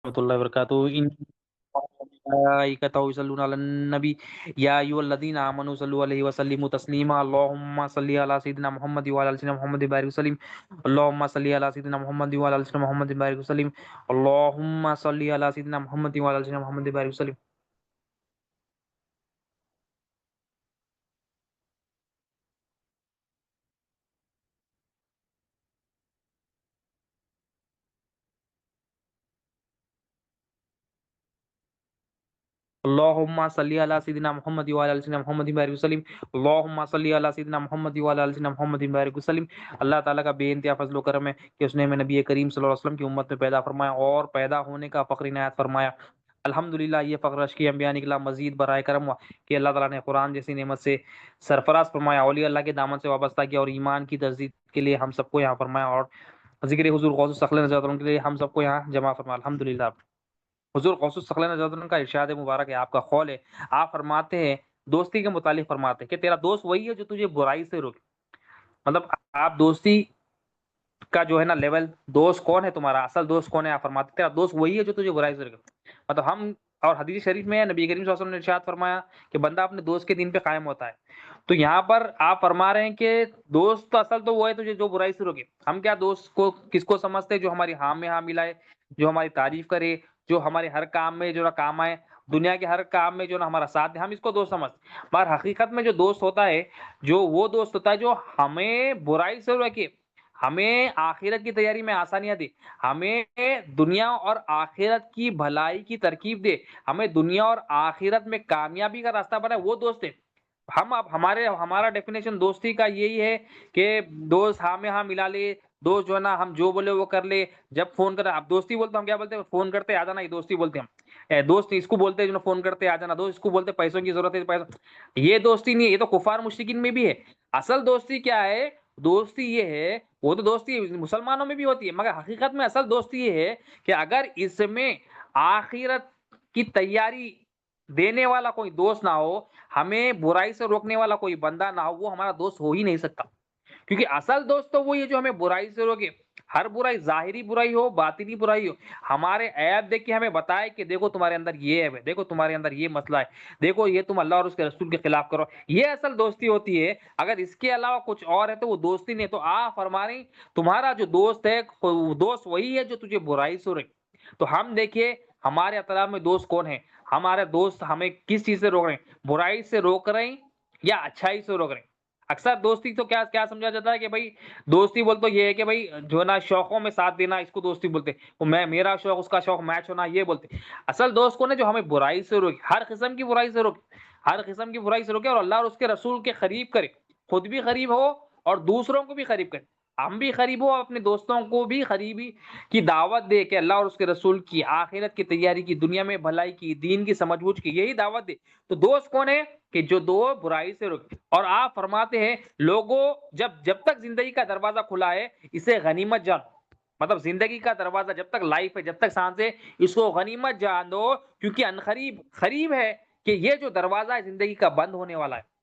warahmatullahi wabarakatuh. Malaikatahu yusalluna 'alan nabi ya ayyuhalladzina amanu sallu 'alaihi wa sallimu taslima. Allahumma salli ala sayyidina Muhammad wa ala ali sayyidina Muhammad barik wasallim. Allahumma salli ala sayyidina Muhammad wa ala ali sayyidina Muhammad barik wasallim. Allahumma salli ala sayyidina Muhammad wa ala ali sayyidina Muhammad barik wasallim. اللهم صل على سيدنا محمد وعلى ال سيدنا محمد بارک وسلم. اللهم صل على سيدنا محمد وعلى ال سيدنا محمد بارک وسلم. اللہ تعالیٰ کا بے انتہا فضل و کرم ہے کہ اس نے ہمیں نبی کریم صلی اللہ علیہ وسلم کی امت میں پیدا فرمایا اور پیدا ہونے کا فخر عنایت فرمایا. الحمدللہ یہ فخر اشکی انبیاء نکلا مزید برائے کرم ہوا کہ اللہ تعالیٰ نے قرآن جیسی نعمت سے سرفراز فرمایا, اولیاء اللہ کے دامن سے وابستہ کیا اور ایمان کی تجدید کے لیے ہم سب کو یہاں فرمایا اور ذکر حضور غوث الثقلین رضی اللہ عنہ کے لیے ہم سب کو یہاں جمع فرمایا. الحمدللہ. حضور غوث الثقلین رضی اللہ عنہ کا ارشاد مبارک ہے, آپ کا قول ہے, آپ فرماتے ہیں دوستی کے متعلق فرماتے ہیں کہ تیرا دوست وہی ہے جو تجھے برائی سے روکے. مطلب آپ دوستی کا جو ہے نا لیول, دوست کون ہے تمہارا, اصل دوست کون ہے, آپ فرماتے تیرا دوست وہی ہے جو تجھے برائی سے روکے. مطلب ہم اور حدیث شریف میں نبی کریم صلی اللہ علیہ وسلم نے ارشاد فرمایا کہ بندہ اپنے دوست کے دین پہ قائم ہوتا ہے. تو یہاں پر آپ فرما رہے ہیں کہ دوست تو اصل تو وہ ہے تجھے جو برائی سے روکے. ہم کیا دوست کو کس کو سمجھتے ہیں, جو ہماری ہاں میں ہاں ملائے, جو ہماری تعریف کرے, جو ہمارے ہر کام میں جو نا کام آئے, دنیا کے ہر کام میں جو نا ہمارا ساتھ دے, ہم اس کو دوست سمجھتے ہیں. مگر حقیقت میں جو دوست ہوتا ہے, جو وہ دوست ہوتا ہے جو ہمیں برائی سے روکے, ہمیں آخرت کی تیاری میں آسانیاں دے, ہمیں دنیا اور آخرت کی بھلائی کی ترکیب دے, ہمیں دنیا اور آخرت میں کامیابی کا راستہ بنائے, وہ دوست ہے. ہم اب ہمارا ڈیفینیشن دوستی کا یہی ہے کہ دوست ہاں میں ہاں ملا لے, دوست جو ہے نا ہم جو بولے وہ کر لے, جب فون کرے اب دوستی بولتے ہم کیا بولتے ہیں, فون کرتے آ جانا, یہ دوستی بولتے ہم. دوست اس کو بولتے ہیں جو فون کرتے آ جانا, دوست اس کو بولتے پیسوں کی ضرورت ہے پیسہ. یہ دوستی نہیں ہے, یہ تو کفار مشرکین میں بھی ہے. اصل دوستی کیا ہے, دوستی یہ ہے, وہ تو دوستی مسلمانوں میں بھی ہوتی ہے, مگر حقیقت میں اصل دوستی یہ ہے کہ اگر اس میں آخرت کی تیاری دینے والا کوئی دوست نہ ہو, ہمیں برائی سے روکنے والا کوئی بندہ نہ ہو, وہ ہمارا دوست ہو ہی نہیں سکتا. کیونکہ اصل دوست تو وہی ہے جو ہمیں برائی سے روکے, ہر برائی, ظاہری برائی ہو باطنی برائی ہو, ہمارے عیب دیکھ کے ہمیں بتائے کہ دیکھو تمہارے اندر یہ عیب ہے, دیکھو تمہارے اندر یہ مسئلہ ہے, دیکھو یہ تم اللہ اور اس کے رسول کے خلاف کرو. یہ اصل دوستی ہوتی ہے. اگر اس کے علاوہ کچھ اور ہے تو وہ دوستی نہیں. تو آپ فرما رہے ہیں تمہارا جو دوست ہے, دوست وہی ہے جو تجھے برائی سے روکے. تو ہم دیکھیے ہمارے اطراف میں دوست کون ہے, ہمارے دوست ہمیں کس چیز سے روک رہے ہیں, برائی سے روک رہے ہیں یا اچھائی سے روک رہے ہیں. اکثر دوستی تو کیا کیا سمجھا جاتا ہے کہ بھائی دوستی بول تو یہ ہے کہ بھائی جو نا شوقوں میں ساتھ دینا, اس کو دوستی بولتے ہیں. وہ میں میرا شوق اس کا شوق میچ ہونا, یہ بولتے ہیں. اصل دوست کون ہے جو ہمیں برائی سے روکے, ہر قسم کی برائی سے روکے, ہر قسم کی برائی سے روکے, اور اللہ اور اس کے رسول کے قریب کرے, خود بھی قریب ہو اور دوسروں کو بھی قریب کرے. ہم بھی قریب ہو, اپنے دوستوں کو بھی قریبی کی دعوت دے کہ اللہ اور اس کے رسول کی, آخرت کی تیاری کی, دنیا میں بھلائی کی, دین کی سمجھ بوجھ کی, یہی دعوت دے. تو دوست کون ہے کہ جو دو برائی سے روکے. اور آپ فرماتے ہیں لوگوں جب تک زندگی کا دروازہ کھلا ہے اسے غنیمت جانو. مطلب زندگی کا دروازہ جب تک لائف ہے, جب تک سانس ہے, اس کو غنیمت جان دو, کیونکہ قریب ہے کہ یہ جو دروازہ ہے زندگی کا بند ہونے والا ہے.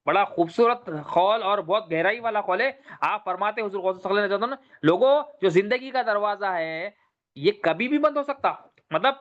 بڑا خوبصورت قول اور بہت گہرائی والا قول ہے. آپ فرماتے حضور غوث الثقلین رضی اللہ عنہ, لوگوں جو زندگی کا دروازہ ہے یہ کبھی بھی بند ہو سکتا, مطلب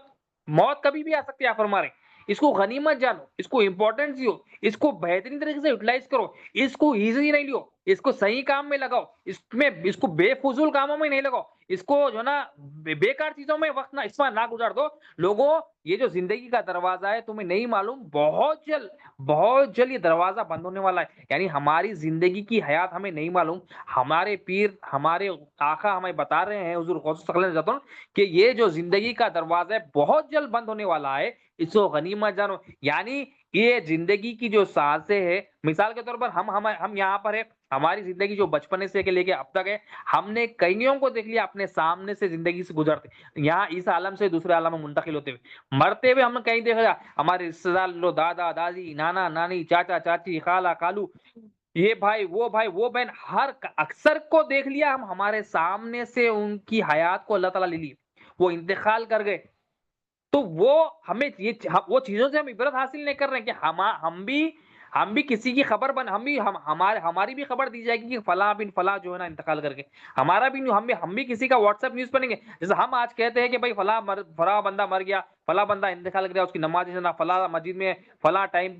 موت کبھی بھی آ سکتی ہے. آپ فرما رہے ہیں اس کو غنیمت جانو, اس کو امپورٹنس دیو, اس کو بہترین طریقے سے یوٹیلائز کرو, اس کو ایزی نہیں لیو, اس کو صحیح کام میں لگاؤ, اس کو بے فضول کاموں میں نہیں لگاؤ, اس کو جو نا بیکار چیزوں میں وقت نہ اس میں نہ گزار دو. لوگوں یہ جو زندگی کا دروازہ ہے تمہیں نہیں معلوم, بہت جلد یہ دروازہ بند ہونے والا ہے. یعنی ہماری زندگی کی حیات ہمیں نہیں معلوم, ہمارے پیر ہمارے آقا ہمیں بتا رہے ہیں حضور غوث الثقلین رضی اللہ عنہ کہ یہ جو زندگی کا دروازہ ہے بہت جلد بند ہونے والا ہے, اس کو غنیمت جانو. یعنی یہ زندگی کی جو سانسیں ہے, مثال کے طور پر ہم یہاں پر ہے, ہماری زندگی جو بچپنے سے لے کے اب تک ہے, ہم نے کئیوں کو دیکھ لیا اپنے سامنے سے زندگی سے گزرتے, یہاں اس عالم سے دوسرے عالم میں منتقل ہوتے ہوئے, مرتے ہوئے ہم نے کہیں دیکھا ہمارے رشتے دار لو, دادا دادی, نانا نانی, چاچا چاچی, خالہ کالو, یہ بھائی وہ بہن, ہر اکثر کو دیکھ لیا ہم ہمارے سامنے سے. ان کی حیات کو اللہ تعالیٰ لے لی, وہ انتقال کر گئے. تو وہ ہمیں وہ چیزوں سے ہم عبرت حاصل نہیں کر رہے ہیں کہ ہم بھی ہم بھی کسی کی خبر ہماری بھی خبر دی جائے گی کہ فلاں بن فلاں جو ہے نا انتقال کر کے، ہمارا بھی ہم بھی کسی کا واٹس ایپ نیوز پڑھیں گے، جیسے ہم آج کہتے ہیں کہ بھائی فلاں بندہ مر گیا، فلاں بندہ انتقال کر گیا، اس کی نماز جانا فلاں مسجد میں فلاں ٹائم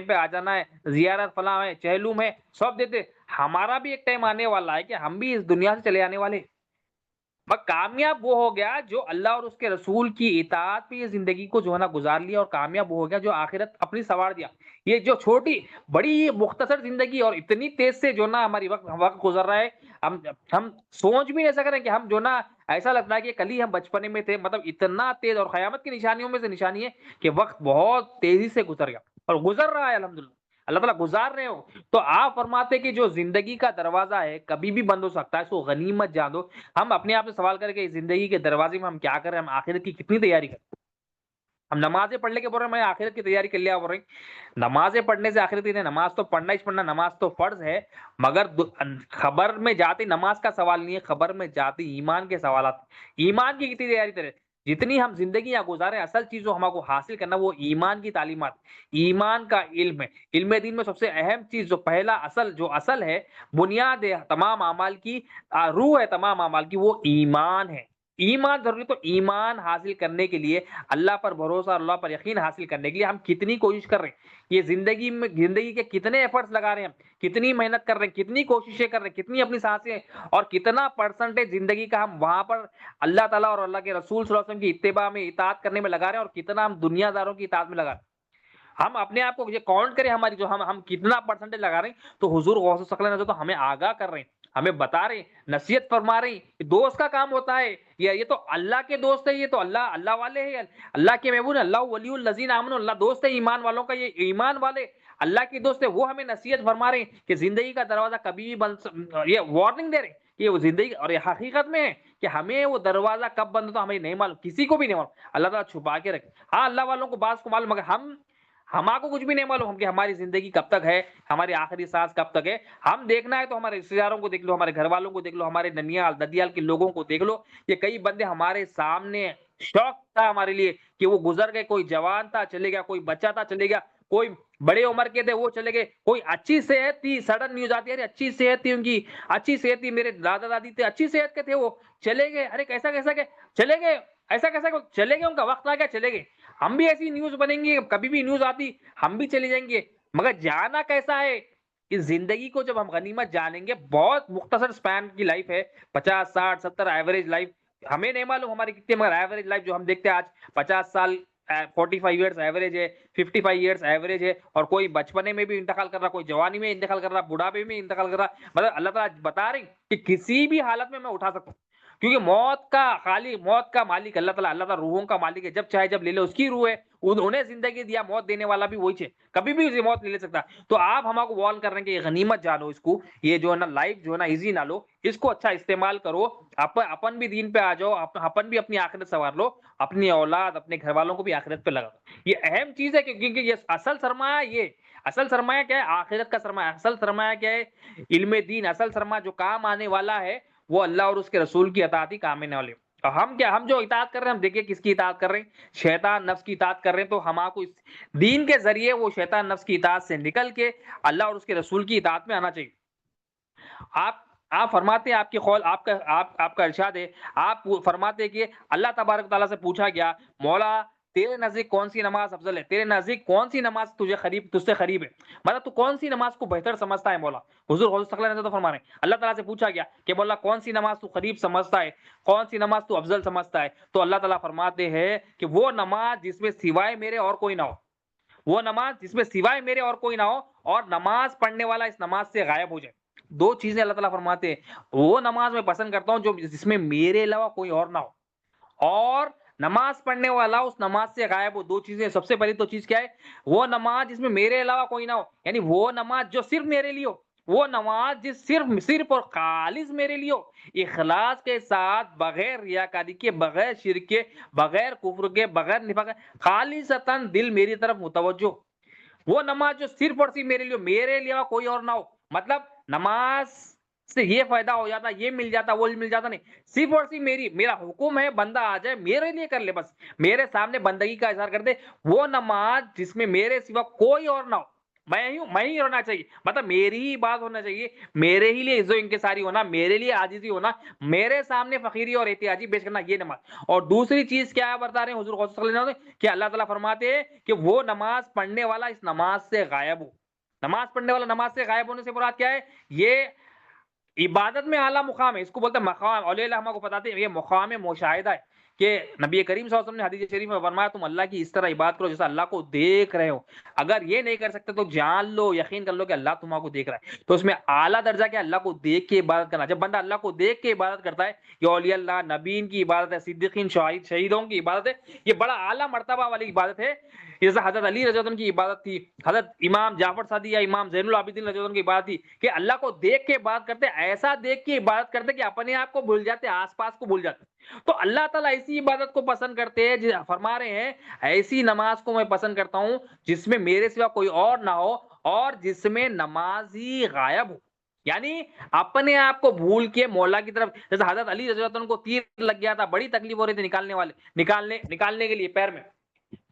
پہ آ جانا ہے، زیارت فلاں ہے، چہلوم ہے، سب دیتے۔ ہمارا بھی ایک ٹائم آنے والا ہے کہ ہم بھی اس دنیا سے چلے آنے والے، مگر کامیاب وہ ہو گیا جو اللہ اور اس کے رسول کی اطاعت پہ یہ زندگی کو جو ہے نا گزار لیا، اور کامیاب وہ ہو گیا جو آخرت اپنی سنوار دیا۔ یہ جو چھوٹی بڑی مختصر زندگی اور اتنی تیز سے جو نا ہماری وقت گزر رہا ہے، ہم سوچ بھی نہیں سک رہے کہ ہم جو نا ایسا لگتا ہے کہ کل ہی ہم بچپنے میں تھے، مطلب اتنا تیز، اور قیامت کی نشانیوں میں سے نشانی ہے کہ وقت بہت تیزی سے گزر گیا اور گزر رہا ہے الحمدللہ، اللہ تعالیٰ گزار رہے ہو۔ تو آپ فرماتے کہ جو زندگی کا دروازہ ہے کبھی بھی بند ہو سکتا ہے، اس کو غنیمت جان دو۔ ہم اپنے آپ سے سوال کریں کہ زندگی کے دروازے میں ہم کیا کر رہے ہیں، ہم آخرت کی کتنی تیاری کریں؟ ہم نمازیں پڑھ لے کے بول رہے ہیں میں آخرت کی تیاری کر لیا بول رہے ہیں، نمازیں پڑھنے سے آخرت کی نہیں، نماز تو پڑھنا ہی پڑھنا، نماز تو فرض ہے، مگر خبر میں جاتے نماز کا سوال نہیں ہے، خبر میں جاتے ایمان کے سوالات، ایمان کی کتنی تیاری کرے؟ جتنی ہم زندگی یہاں گزارے، اصل چیز جو ہم کو حاصل کرنا وہ ایمان کی تعلیمات، ایمان کا علم ہے۔ علم دین میں سب سے اہم چیز جو پہلا اصل ہے، بنیاد ہے تمام اعمال کی، روح ہے تمام اعمال کی، وہ ایمان ہے۔ ایمان ضروری، تو ایمان حاصل کرنے کے لیے، اللہ پر بھروسہ، اللہ پر یقین حاصل کرنے کے لیے ہم کتنی کوشش کر رہے ہیں، یہ زندگی کے کتنے ایفرٹس لگا رہے ہیں ہم، کتنی محنت کر رہے ہیں، کتنی کوششیں کر رہے ہیں، کتنی اپنی سانسیں، اور کتنا پرسنٹیج زندگی کا ہم وہاں پر اللہ تعالیٰ اور اللہ کے رسول صلی اللہ علیہ وسلم کی اتباع میں، اطاعت کرنے میں لگا رہے ہیں، اور کتنا ہم دنیا داروں کی اطاعت میں لگا رہے ہیں۔ ہم اپنے آپ کو یہ کاؤنٹ کریں، ہماری جو ہم کتنا پرسنٹیج لگا رہے ہیں، تو حضور غوث ثقلین حضرت تو ہمیں آگاہ کر رہے ہیں، ہمیں بتا رہے ہیں، نصیحت فرما رہے ہیں، دوست کا کام ہوتا ہے، یہ تو اللہ کے دوست ہے، یہ تو اللہ والے ہیں، اللہ کے محبوب، اللہ ولی الذین آمنوا، اللہ دوست ہے ایمان والوں کا، یہ ایمان والے اللہ کے دوست ہے، وہ ہمیں نصیحت فرما رہے ہیں کہ زندگی کا دروازہ کبھی بھی یہ وارننگ دے رہے ہیں کہ وہ زندگی، اور یہ حقیقت میں ہے کہ ہمیں وہ دروازہ کب بند ہوتا ہمیں نہیں معلوم، کسی کو بھی نہیں معلوم، اللہ تعالیٰ چھپا کے رکھے۔ ہاں اللہ والوں کو بعض کو معلوم، مگر ہمارے کو کچھ بھی نہیں معلوم کہ ہماری زندگی کب تک ہے، ہماری آخری سانس کب تک ہے۔ ہم دیکھنا ہے تو ہمارے رشتے داروں کو دیکھ لو، ہمارے گھر والوں کو دیکھ لو، ہمارے ننیال ددیال کے لوگوں کو دیکھ لو، یہ کئی بندے ہمارے سامنے، شوق تھا ہمارے لیے کہ وہ گزر گئے، کوئی جوان تھا چلے گیا، کوئی بچہ تھا چلے گیا، کوئی بڑے عمر کے تھے وہ چلے گئے، کوئی اچھی صحت تھی، سڈن نیوز آتی ہے ارے اچھی صحت تھی ان کی، اچھی صحت تھی، میرے دادا دادی تھے اچھی صحت کے تھے، وہ چلے گئے، ارے کیسا کیسا کہ چلے گئے، ایسا کیسا کہ چلے گئے، ان کا وقت آ گیا چلے گئے۔ ہم بھی ایسی نیوز بنیں گے، کبھی بھی نیوز آتی ہم بھی چلے جائیں گے، مگر جانا کیسا ہے؟ اس زندگی کو جب ہم غنیمت جانیں گے، بہت مختصر سپین کی لائف ہے، 50 60 70 ایوریج لائف، ہمیں نہیں معلوم ہماری کتنے، مگر ایوریج لائف جو ہم دیکھتے ہیں آج 50 سال، 45 ایئرس ایوریج ہے، 55 ایئرس ایوریج ہے، اور کوئی بچپنے میں بھی انتقال کر رہا، کوئی جوانی میں انتقال کر رہا، بڑھاپے میں انتقال کر رہا، مطلب اللہ تعالیٰ بتا رہے ہیں کہ کسی بھی حالت میں اٹھا سکتا ہوں، کیونکہ موت کا خالق، موت کا مالک اللہ تعالیٰ، اللہ تعالیٰ روحوں کا مالک ہے، جب چاہے جب لے لے، اس کی روح ہے، انہیں زندگی دیا، موت دینے والا بھی وہی ہے، کبھی بھی اسے موت نہیں لے سکتا۔ تو آپ ہمارے کو وارن کر رہے ہیں کہ یہ غنیمت جانو اس کو، یہ جو ہے نا لائف جو ہے نا ایزی نہ لو، اس کو اچھا استعمال کرو، اپن بھی دین پہ آ جاؤ، اپن بھی اپنی آخرت سنوار لو، اپنی اولاد اپنے گھر والوں کو بھی آخرت پہ لگا دو، یہ اہم چیز ہے، کیونکہ یہ اصل سرمایہ، یہ اصل سرمایہ کیا ہے؟ آخرت کا سرمایہ، اصل سرمایہ کیا ہے؟ علم دین، اصل سرمایہ جو کام آنے والا ہے وہ اللہ اور اس کے رسول کی اطاعت ہی کام آنے والے۔ اور ہم جو اطاعت کر رہے ہیں، ہم دیکھیں کس کی اطاعت کر رہے ہیں؟ شیطان نفس کی اطاعت کر رہے ہیں، تو ہم آپ کو اس دین کے ذریعے وہ شیطان نفس کی اطاعت سے نکل کے اللہ اور اس کے رسول کی اطاعت میں آنا چاہیے۔ آپ فرماتے ہیں، آپ کی قول، آپ کا ارشاد ہے، آپ فرماتے ہیں کہ اللہ تبارک تعالیٰ سے پوچھا گیا، مولا تیرے نزدیک کون سی نماز افضل ہے، تیرے نزدیک کون سی نماز تجھ سے قریب ہے، مطلب تو کون سی نماز کو بہتر سمجھتا ہے مولا؟ حضور غوث ثقلین حضرت فرما رہے ہیں، اللہ تعالیٰ سے پوچھا گیا کہ مولا کون سی نماز تو قریب سمجھتا ہے، کون سی نماز تو افضل سمجھتا ہے؟ تو اللہ تعالیٰ فرماتے ہیں کہ وہ نماز جس میں سوائے میرے اور کوئی نہ ہو، وہ نماز جس میں سوائے میرے اور کوئی نہ ہو، اور نماز پڑھنے والا اس نماز سے غائب ہو جائے۔ دو چیزیں اللہ تعالیٰ فرماتے ہیں، وہ نماز میں پسند کرتا ہوں جو جس میں میرے علاوہ کوئی اور نہ ہو، اور نماز پڑھنے والا اس نماز سے غائب ہو۔ دو چیزیں، سب سے پہلی تو چیز کیا ہے؟ وہ نماز جس میں میرے علاوہ کوئی نہ ہو، یعنی وہ نماز جو صرف میرے لیے ہو، وہ نماز جس صرف اور خالص میرے لیے ہو، اخلاص کے ساتھ، بغیر ریاکاری کے، بغیر شرک کے، بغیر کفر کے، بغیر نفاق کے، خالصتاً دل میری طرف متوجہ، وہ نماز جو صرف اور صرف میرے لیے، میرے لیے کوئی اور نہ ہو۔ مطلب نماز سے یہ فائدہ ہو جاتا، یہ مل جاتا، وہ مل جاتا نہیں، صرف اور صرف میرا حکم ہے بندہ آ جائے میرے لیے کر لے، بس میرے سامنے بندگی کا اظہار کر دے، وہ نماز جس میں میرے سوا کوئی اور نہ ہو، میں ہی ہونا چاہیے، مطلب میری ہی بات ہونا چاہیے، میرے ہی لیے عزت و انکساری ہونا، میرے لیے عاجزی ہونا، میرے سامنے فقیری اور احتیاجی پیش کرنا، یہ نماز۔ اور دوسری چیز کیا بتا رہے ہیں حضور صلی اللہ علیہ وسلم کہ اللہ تعالیٰ فرماتے ہیں کہ وہ نماز پڑھنے والا اس نماز سے غائب ہو۔ نماز پڑھنے والا نماز سے غائب ہونے سے مراد کیا ہے؟ یہ عبادت میں اعلیٰ مقام ہے، اس کو بولتے ہیں مقام، اولیاء اللہ کو بتاتے ہیں یہ مقام مشاہدہ ہے کہ نبی کریم صلی اللہ علیہ وسلم نے حدیث شریف میں فرمایا تم اللہ کی اس طرح عبادت کرو جیسا اللہ کو دیکھ رہے ہو۔ اگر یہ نہیں کر سکتے تو جان لو، یقین کر لو کہ اللہ تمہارا کو دیکھ رہا ہے۔ تو اس میں اعلیٰ درجہ کیا؟ اللہ کو دیکھ کے عبادت کرنا۔ جب بندہ اللہ کو دیکھ کے عبادت کرتا ہے، یہ اولیاء اللہ نبیین کی عبادت ہے، صدیقین شہیدوں کی عبادت ہے، یہ بڑا اعلیٰ مرتبہ والی عبادت ہے۔ جیسے حضرت علی رضی اللہ عنہ کی عبادت تھی، حضرت امام جعفر صادق یا امام زین العابدین رضی اللہ عنہ کی عبادت تھی کہ اللہ کو دیکھ کے عبادت کرتے، ایسا دیکھ کے عبادت کرتے کہ اپنے آپ کو بھول جاتے، آس پاس کو بھول جاتے۔ تو اللہ تعالیٰ ایسی عبادت کو پسند کرتے ہیں، فرما رہے ہیں ایسی نماز کو میں پسند کرتا ہوں جس میں میرے سوا کوئی اور نہ ہو اور جس میں نمازی غائب ہو، یعنی اپنے آپ کو بھول کے مولا کی طرف۔ جیسے حضرت علی رضی اللہ عنہ کو تیر لگ گیا تھا، بڑی تکلیف ہو رہی تھی نکالنے کے لیے پیر میں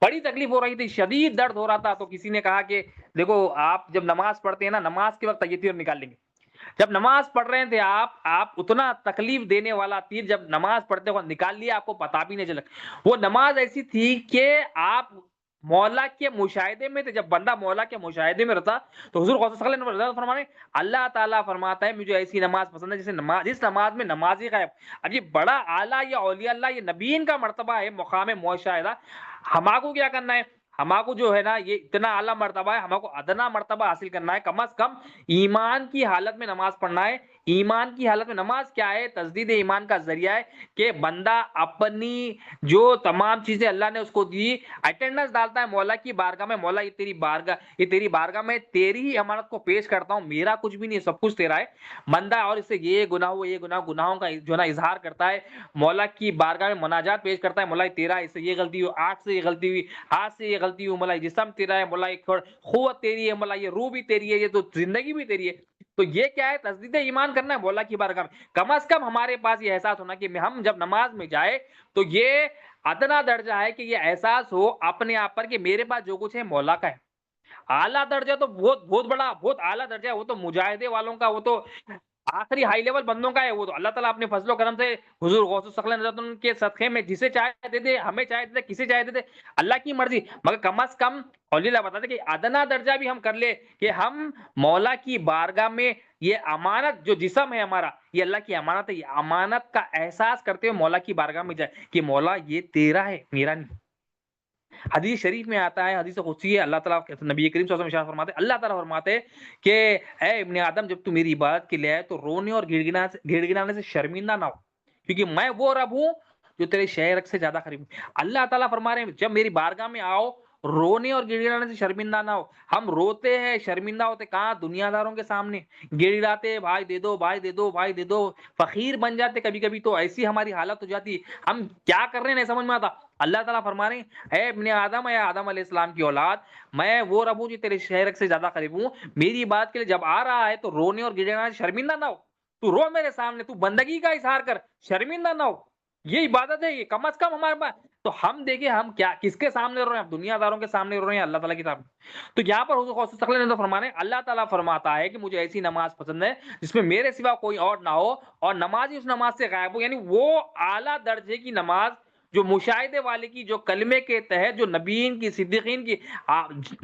بڑی تکلیف ہو رہی تھی، شدید درد ہو رہا تھا۔ تو کسی نے کہا کہ دیکھو آپ جب نماز پڑھتے ہیں نا، نماز کے وقت یہ تیر نکال لیں گے۔ جب نماز پڑھ رہے تھے آپ اتنا تکلیف دینے والا تیر جب نماز پڑھتے وقت نکال لیا، آپ کو پتا بھی نہیں چلا۔ وہ نماز ایسی تھی کہ آپ مولا کے مشاہدے میں تھے۔ جب بندہ مولا کے مشاہدے میں رہتا تو حضور غوث صلی اللہ علیہ وسلم فرمانے اللہ تعالیٰ فرماتا ہے مجھے ایسی نماز پسند ہے جس نماز میں نمازی غائب۔ اب یہ بڑا اعلیٰ، یہ اولیاء اللہ، یہ نبیین کا مرتبہ ہے، مقام مشاہدہ۔ ہما کو کیا کرنا ہے؟ ہما کو جو ہے نا یہ اتنا اعلیٰ مرتبہ ہے، ہما کو ادنا مرتبہ حاصل کرنا ہے، کم از کم ایمان کی حالت میں نماز پڑھنا ہے۔ ایمان کی حالت میں نماز کیا ہے؟ تجدید ایمان کا ذریعہ ہے کہ بندہ اپنی جو تمام چیزیں اللہ نے اس کو دی اٹینڈنس ڈالتا ہے مولا کی بارگاہ میں، مولا یہ تیری بارگاہ میں تیری ہی امانت کو پیش کرتا ہوں، میرا کچھ بھی نہیں، سب کچھ تیرا ہے بندہ۔ اور اس سے یہ گناہ ہو، یہ گناہوں کا جو ہے نا اظہار کرتا ہے، مولا کی بارگاہ میں مناجات پیش کرتا ہے، مولا تیرا، اس سے یہ غلطی ہوئی، آنکھ سے یہ غلطی ہوئی، ہاتھ سے یہ غلطی ہوئی، مولا جسم تیرا ہے، مولا قوت تیری ہے، مولا یہ روح بھی تیری ہے، یہ تو زندگی بھی تیری ہے۔ تو یہ کیا ہے؟ تجدید ایمان کرنا ہے مولا کی بارگاہ میں۔ کم از کم ہمارے پاس یہ احساس ہونا کہ ہم جب نماز میں جائے تو یہ ادنا درجہ ہے کہ یہ احساس ہو اپنے آپ پر کہ میرے پاس جو کچھ ہے مولا کا ہے۔ اعلیٰ درجہ تو بہت بڑا، بہت اعلیٰ درجہ ہے، وہ تو مجاہدے والوں کا، وہ تو آخری ہائی لیول بندوں کا ہے۔ وہ تو اللہ تعالیٰ اپنے فضل و کرم سے حضور غوث الثقلین رضی اللہ عنہ کے صدقے میں جسے چاہے دے دے، ہمیں چاہے دے دے، کسے چاہے دے دے، اللہ کی مرضی۔ مگر کم از کم اولیاء اللہ بتاتے کہ ادنا درجہ بھی ہم کر لے کہ ہم مولا کی بارگاہ میں یہ امانت جو جسم ہے ہمارا، یہ اللہ کی امانت ہے، یہ امانت کا احساس کرتے ہوئے مولا کی بارگاہ میں جائے کہ مولا یہ تیرا ہے، میرا نہیں۔ حدیث شریف میں آتا ہے، حدیث قدسی ہے، اللہ تعالیٰ نبی کریم صلی اللہ علیہ وسلم ارشاد فرماتے ہیں، اللہ تعالیٰ فرماتے ہیں کہ اے ابن آدم جب تو میری عبادت کے لیے آئے تو رونے اور گڑ گڑانے سے شرمندہ نہ ہو، کیونکہ میں وہ رب ہوں جو تیرے شہرک سے زیادہ قریب ہوں۔ اللہ تعالیٰ فرما رہے ہیں جب میری بارگاہ میں آؤ رونے اور گڑ گڑانے سے شرمندہ نہ ہو۔ ہم روتے ہیں، شرمندہ ہوتے کہاں؟ دنیا داروں کے سامنے گڑ گڑاتے، بھائی دے دو، بھائی دے دو، بھائی دے دو، فقیر بن جاتے کبھی کبھی، تو ایسی ہماری حالت ہو جاتی ہے ہم کیا کر رہے ہیں نہیں سمجھ میں آتا۔ اللہ تعالیٰ فرما رہے ہیں اے ابن آدم، اے آدم علیہ السلام کی اولاد، میں وہ رب ہوں جو تیرے شہرک سے زیادہ قریب ہوں۔ میری بات کے لیے جب آ رہا ہے تو رونے اور گڑگڑانے سے شرمندہ نہ ہو، تو رو میرے سامنے، تو بندگی کا اظہار کر، شرمندہ نہ ہو۔ یہ عبادت ہے، یہ کم از کم ہمارے پاس۔ تو ہم دیکھیں ہم کیا کس کے سامنے رو رہے ہیں؟ دنیا داروں کے سامنے رو رہے ہیں، اللہ تعالیٰ کی طرف۔ تو یہاں پر حضور غوث الثقلین نے فرمانے اللہ تعالیٰ فرماتا ہے کہ مجھے ایسی نماز پسند ہے جس میں میرے سوا کوئی اور نہ ہو اور نماز ہی اس نماز سے غائب ہو، یعنی وہ اعلیٰ درجے کی نماز جو مشاہدے والے کی، جو کلمے کے تحت، جو نبیین کی، صدیقین کی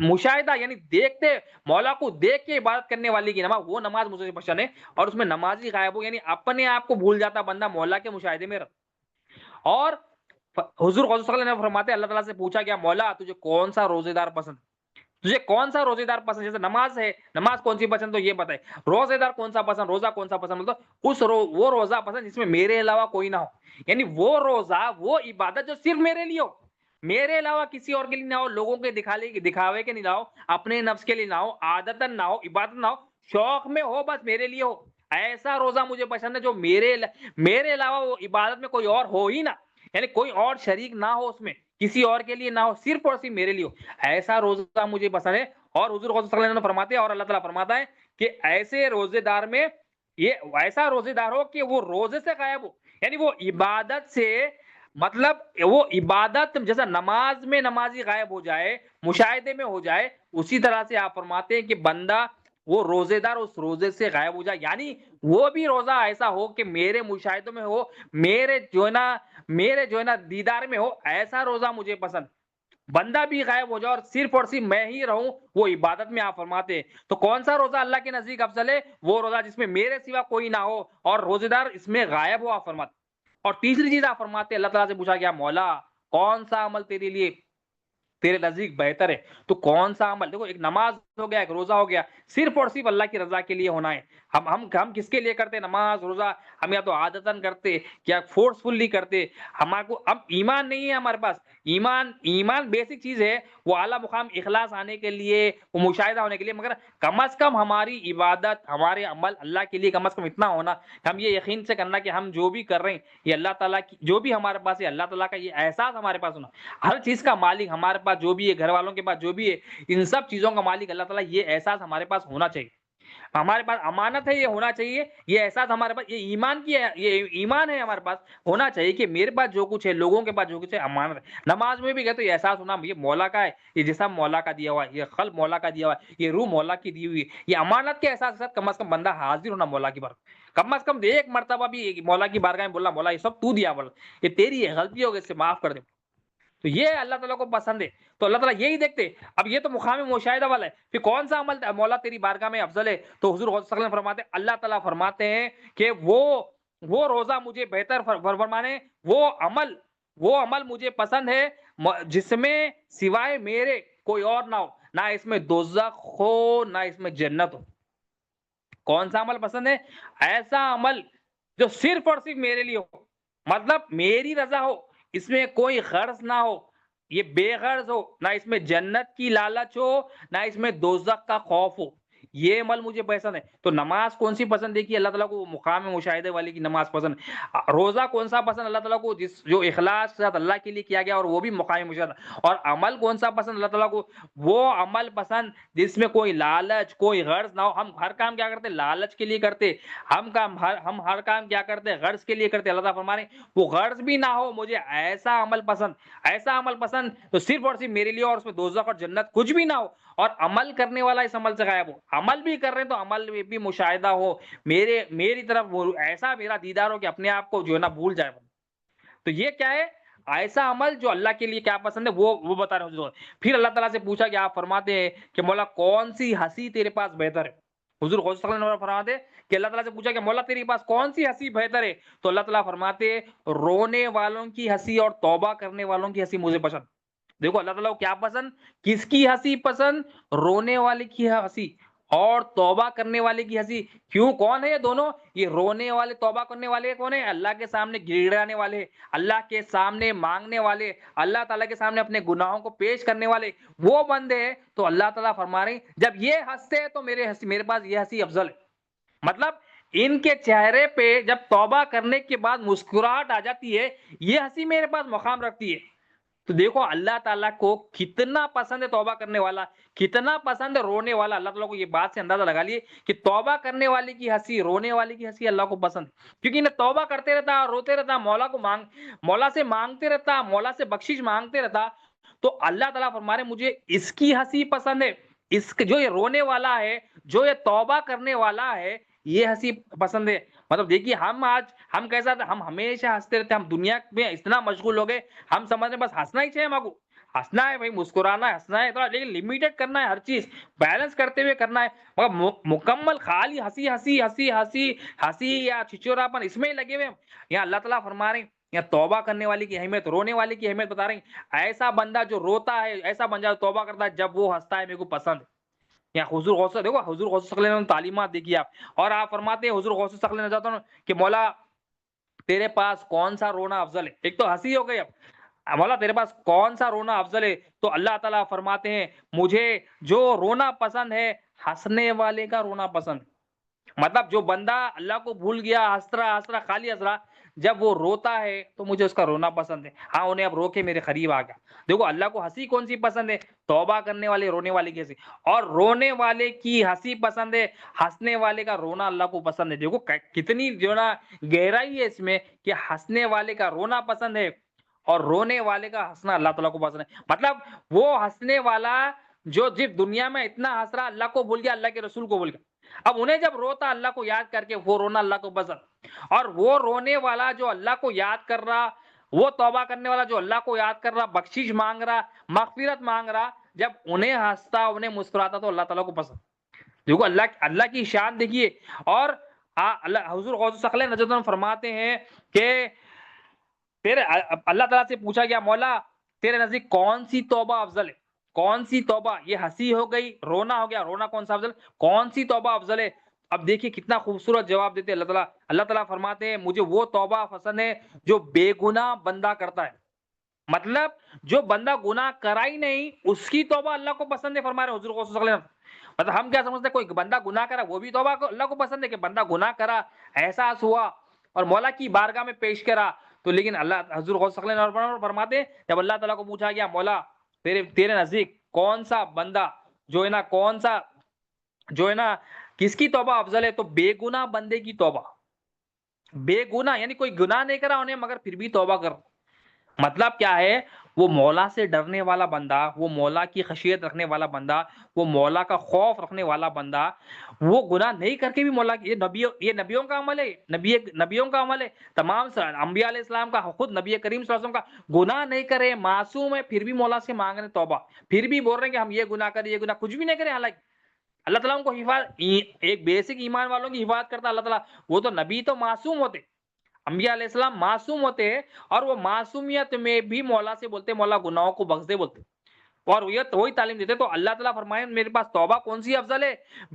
مشاہدہ یعنی دیکھتے مولا کو دیکھ کے عبادت کرنے والی کی نماز، وہ نماز مجھے پسند ہے۔ اور اس میں نمازی غائب ہو، یعنی اپنے آپ کو بھول جاتا بندہ مولا کے مشاہدے میں رہتا۔ اور حضور غوث صلی اللہ علیہ وسلم فرماتے ہیں اللہ تعالیٰ سے پوچھا گیا مولا تجھے کون سا روزے دار پسند؟ تجھے کون سا روزے دار پسند؟ جیسے نماز ہے، نماز کون سی پسند تو یہ بتائے، روزے دار کون سا پسند، روزہ کون سا پسند؟ مطلب وہ روزہ پسند جس میں میرے علاوہ کوئی نہ ہو، یعنی وہ روزہ، وہ عبادت جو صرف میرے لیے ہو، میرے علاوہ کسی اور کے لیے نہ ہو، لوگوں کے دکھاوے کے نہیں نہ ہو، اپنے نفس کے لیے نہ ہو، عادتاً نہ ہو، عبادت نہ ہو، شوق میں ہو، بس میرے لیے ہو۔ ایسا روزہ مجھے پسند ہے جو میرے علاوہ وہ عبادت میں کوئی اور ہو ہی نہ، یعنی کوئی اور شریک نہ ہو اس میں، کسی اور کے لیے نہ ہو، صرف اور صرف میرے لیے ہو، ایسا روزہ مجھے پسند ہے۔ اور حضور صلی اللہ علیہ وسلم فرماتے ہیں اور اللہ تعالیٰ فرماتا ہے کہ ایسے روزے دار میں یہ ایسا روزے دار ہو کہ وہ روزے سے غائب ہو، یعنی وہ عبادت سے مطلب وہ عبادت جیسا نماز میں نمازی غائب ہو جائے، مشاہدے میں ہو جائے، اسی طرح سے آپ فرماتے ہیں کہ بندہ وہ روزے دار اس روزے سے غائب ہو جائے، یعنی وہ بھی روزہ ایسا ہو کہ میرے مشاہدوں میں ہو، میرے جو ہے نا دیدار میں ہو، ایسا روزہ مجھے پسند۔ بندہ بھی غائب ہو جائے اور صرف میں ہی رہوں، وہ عبادت میں آپ فرماتے ہیں۔ تو کون سا روزہ اللہ کے نزدیک افضل ہے؟ وہ روزہ جس میں میرے سوا کوئی نہ ہو اور روزے دار اس میں غائب ہو، آپ فرماتے۔ اور تیسری چیز آپ فرماتے ہیں، اللہ تعالیٰ سے پوچھا گیا مولا کون سا عمل تیرے لیے تیرے نزدیک بہتر ہے؟ تو کون سا عمل؟ دیکھو، ایک نماز ہو گیا، ایک روزہ ہو گیا، صرف اور صرف اللہ کی رضا کے لیے ہونا ہے۔ ہم کس کے لیے کرتے ہیں نماز روزہ؟ ہم یا تو عادتاً کرتے یا فورسفلی کرتے، ہمارے کو اب ایمان نہیں ہے ہمارے پاس۔ ایمان بیسک چیز ہے، وہ اعلیٰ مقام اخلاص آنے کے لیے، وہ مشاہدہ ہونے کے لیے، مگر کم از کم ہماری عبادت، ہمارے عمل اللہ کے لیے کم از کم اتنا ہونا، ہم یہ یقین سے کرنا کہ ہم جو بھی کر رہے ہیں یہ اللہ تعالیٰ کی، جو بھی ہمارے پاس ہے اللہ تعالیٰ کا، یہ احساس ہمارے پاس ہونا۔ ہر چیز کا مالک ہمارے پاس جو بھی ہے، گھر والوں کے پاس جو بھی ہے، ان سب چیزوں کا مالک اللہ تعالیٰ، یہ احساس ہمارے پاس ہونا چاہیے۔ ہمارے پاس امانت ہے، یہ ہونا چاہیے، یہ احساس ہمارے پاس، یہ ایمان کی ہے، یہ ایمان ہے ہمارے پاس، ہونا چاہیے کہ میرے پاس جو کچھ ہے، لوگوں کے پاس جو کچھ ہے امانت ہے۔ نماز میں بھی گئے تو یہ احساس ہونا یہ مولا کا ہے، یہ جسم مولا کا دیا ہوا ہے، یہ قلب مولا کا دیا ہوا ہے، یہ روح مولا کی دی ہوئی ہے۔ یہ امانت کے احساس کے ساتھ کم از کم بندہ حاضر ہونا مولا کی بارگاہ، کم از کم ایک مرتبہ بھی مولا کی بارگاہ میں بولنا مولا یہ سب تو دیا، بول یہ تیری ہے، غلطی ہو گئی، اس سے معاف کر دے۔ تو یہ اللہ تعالیٰ کو پسند ہے، تو اللہ تعالیٰ یہی دیکھتے۔ اب یہ تو مقام مشاہدہ والا ہے، پھر کون سا عمل مولا تیری بارگاہ میں افضل ہے؟ تو حضور صلی اللہ علیہ وسلم فرماتے ہیں، اللہ تعالیٰ فرماتے ہیں کہ وہ روزہ مجھے بہتر فرمانے، وہ عمل مجھے پسند ہے جس میں سوائے میرے کوئی اور نہ ہو، نہ اس میں دوزخ ہو نہ اس میں جنت ہو۔ کون سا عمل پسند ہے؟ ایسا عمل جو صرف اور صرف میرے لیے ہو، مطلب میری رضا ہو، اس میں کوئی غرض نہ ہو، یہ بے غرض ہو، نہ اس میں جنت کی لالچ ہو نہ اس میں دوزخ کا خوف ہو، یہ عمل مجھے پسند ہے۔ تو نماز کون سی پسند ہے کہ اللہ تعالیٰ کو مقام مشاہدے والی کی نماز پسند ہے۔ روزہ کون سا پسند اللہ تعالیٰ کو؟ جو اخلاص کے ساتھ اللہ کے لیے کیا گیا اور وہ بھی مقام مشاہدہ۔ اور عمل کون سا پسند اللہ تعالیٰ کو؟ وہ عمل پسند جس میں کوئی لالچ کوئی غرض نہ ہو۔ ہم ہر کام کیا کرتے؟ لالچ کے لیے کرتے۔ ہم ہر کام کیا کرتے؟ غرض کے لیے کرتے۔ اللہ تعالیٰ فرما رہے ہیں وہ غرض بھی نہ ہو، مجھے ایسا عمل پسند، ایسا عمل پسند تو صرف اور صرف میرے لیے، اور اس میں دوزخ اور جنت کچھ بھی نہ ہو، اور عمل کرنے والا اس عمل سے غائب ہو۔ عمل بھی کر رہے ہیں تو عمل میں بھی مشاہدہ ہو، میری طرف وہ ایسا میرا دیدار ہو کہ اپنے آپ کو جو ہے نا بھول جائے۔ تو یہ کیا ہے؟ ایسا عمل جو اللہ کے لیے کیا پسند ہے، وہ بتا رہے حضور۔ پھر اللہ تعالیٰ سے پوچھا کہ آپ فرماتے ہیں کہ مولا کون سی ہنسی تیرے پاس بہتر ہے؟ حضور غوث صلی اللہ علیہ وسلم فرماتے ہیں کہ اللہ تعالیٰ سے پوچھا کہ مولا تیرے پاس کون سی ہنسی بہتر ہے؟ تو اللہ تعالیٰ فرماتے ہیں رونے والوں کی ہنسی اور توبہ کرنے والوں کی ہنسی مجھے پسند۔ دیکھو اللہ تعالیٰ کو کیا پسند، کس کی ہنسی پسند؟ رونے والے کی ہنسی اور توبہ کرنے والے کی ہنسی۔ کیوں؟ کون ہے یہ دونوں؟ یہ رونے والے توبہ کرنے والے کون ہیں؟ اللہ کے سامنے گڑگڑانے والے، اللہ کے سامنے مانگنے والے، اللہ تعالیٰ کے سامنے اپنے گناہوں کو پیش کرنے والے وہ بندے ہیں۔ تو اللہ تعالیٰ فرما رہے ہیں جب یہ ہنستے ہیں تو میرے پاس یہ ہنسی افضل ہے۔ مطلب ان کے چہرے پہ جب توبہ کرنے کے بعد مسکراہٹ آ جاتی ہے، یہ ہنسی میرے پاس مقام رکھتی ہے۔ تو دیکھو اللہ تعالیٰ کو کتنا پسند ہے توبہ کرنے والا، کتنا پسند ہے رونے والا۔ اللہ تعالیٰ کو یہ بات سے اندازہ لگا لیے کہ توبہ کرنے والے کی ہنسی، رونے والے کی ہنسی اللہ کو پسند ہے، کیونکہ انہیں توبہ کرتے رہتا، روتے رہتا، مولا سے مانگتے رہتا، مولا سے بخشش مانگتے رہتا۔ تو اللہ تعالیٰ فرما رہے مجھے اس کی ہنسی پسند ہے، جو یہ رونے والا ہے، جو یہ توبہ کرنے والا ہے، یہ ہنسی پسند ہے۔ مطلب دیکھیے ہم کیسا تھا، ہم ہمیشہ ہنستے رہتے، ہم دنیا میں اتنا مشغول ہو گئے، ہم سمجھتے بس ہنسنا ہی چاہیے، ہم کو ہنسنا ہے بھائی، مسکرانا ہے، ہنسنا ہے تھوڑا، لیکن لمیٹڈ کرنا ہے، ہر چیز بیلنس کرتے ہوئے کرنا ہے۔ مگر مکمل خالی ہنسی ہنسی ہنسی ہنسی ہنسی یا چھچوراپن اس میں ہی لگے ہوئے۔ یہاں اللہ تعالیٰ فرما رہے ہیں، یہاں توبہ کرنے والی کی اہمیت، رونے والے کی اہمیت بتا رہے ہیں۔ ایسا بندہ جو روتا ہے، ایسا بندہ جو توبہ کرتا ہے، جب وہ ہنستا ہے میرے کو پسند ہے۔ یا حضور غوث، دیکھو حضور غوث صلی اللہ علیہ وسلم تعلیمات دیکھیے آپ، اور آپ فرماتے ہیں حضور غوث صلی اللہ علیہ وسلم کہ مولا تیرے پاس کون سا رونا افضل ہے؟ ایک تو ہنسی ہو گئی، اب مولا تیرے پاس کون سا رونا افضل ہے؟ تو اللہ تعالیٰ فرماتے ہیں مجھے جو رونا پسند ہے ہنسنے والے کا رونا پسند ہے۔ مطلب جو بندہ اللہ کو بھول گیا، ہنس رہا خالی ہنس رہا، جب وہ روتا ہے تو مجھے اس کا رونا پسند ہے۔ ہاں انہیں اب رو کے میرے قریب آ گیا۔ دیکھو اللہ کو ہنسی کون سی پسند ہے؟ توبہ کرنے والے، رونے والے کی ہنسی، اور رونے والے کی ہنسی پسند ہے، ہنسنے والے کا رونا اللہ کو پسند ہے۔ دیکھو کتنی جو نا گہرائی ہے اس میں کہ ہنسنے والے کا رونا پسند ہے اور رونے والے کا ہنسنا اللہ تعالیٰ کو پسند ہے. مطلب وہ ہنسنے والا جو جب دنیا میں اتنا ہنس رہا اللہ کو بھول گیا, اللہ کے رسول کو بھول گیا, اب انہیں جب روتا اللہ کو یاد کر کے وہ رونا اللہ کو پسند. اور وہ رونے والا جو اللہ کو یاد کر رہا, وہ توبہ کرنے والا جو اللہ کو یاد کر رہا, بخشش مانگ رہا, مغفرت مانگ رہا, جب انہیں ہنستا انہیں مسکراتا تو اللہ تعالیٰ کو پسند. دیکھو اللہ کی شان دیکھیے. اور اللہ حضور غوث ثقلین رضی اللہ عنہ فرماتے ہیں کہ اللہ تعالیٰ سے پوچھا گیا مولا تیرے نزدیک کون سی توبہ افضل ہے, کون سی توبہ, یہ ہنسی ہو گئی, رونا ہو گیا, رونا کون سا افضل, کون سی توبہ افضل ہے. اب دیکھیے کتنا خوبصورت جواب دیتے اللہ تعالیٰ. اللہ تعالیٰ فرماتے ہیں مجھے وہ توبہ پسند ہے جو بے گناہ بندہ کرتا ہے. مطلب جو بندہ گناہ کرا ہی نہیں اس کی توبہ اللہ کو پسند ہے, فرما رہے حضور غوث صلی اللہ علیہ وسلم. مطلب ہم کیا سمجھتے ہیں کوئی بندہ گناہ کرا وہ بھی توبہ کو اللہ کو پسند ہے, کہ بندہ گناہ کرا, احساس ہوا اور مولا کی بارگاہ میں پیش کرا تو. لیکن اللہ حضور غوث صلی اللہ علیہ وسلم فرماتے ہیں جب اللہ تعالیٰ کو پوچھا گیا مولا تیرے نزدیک کون سا بندہ جو ہے نا, کون سا جو ہے نا کس کی توبہ افضل ہے, تو بے گناہ بندے کی توبہ. بے گناہ یعنی کوئی گناہ نہیں کرا انہیں مگر پھر بھی توبہ کر. مطلب کیا ہے, وہ مولا سے ڈرنے والا بندہ, وہ مولا کی خشیت رکھنے والا بندہ, وہ مولا کا خوف رکھنے والا بندہ, وہ گناہ نہیں کر کے بھی مولا کی, یہ نبیوں کا عمل ہے, نبیوں کا عمل ہے, تمام انبیاء علیہ السلام کا, خود نبی کریم صلی اللہ علیہ وسلم کا, گناہ نہیں کرے, معصوم ہے, پھر بھی مولا سے مانگ رہے توبہ, پھر بھی بول رہے ہیں کہ ہم یہ گناہ کریں, یہ گناہ کچھ بھی نہیں کریں. حالانکہ اللہ تعالیٰ ان کو ایک بیسک ایمان والوں کی حفاظت کرتا اللہ تعالیٰ. وہ تو نبی تو معصوم ہوتے, انبیاء علیہ السلام معصوم ہوتے ہیں, اور وہ معصومیت میں بھی مولا سے بولتے مولا گناہوں کو بخش دے بولتے, اور وہی تعلیم دیتے. تو اللہ تعالیٰ فرمائے میرے پاس توبہ کون سی افضل ہے,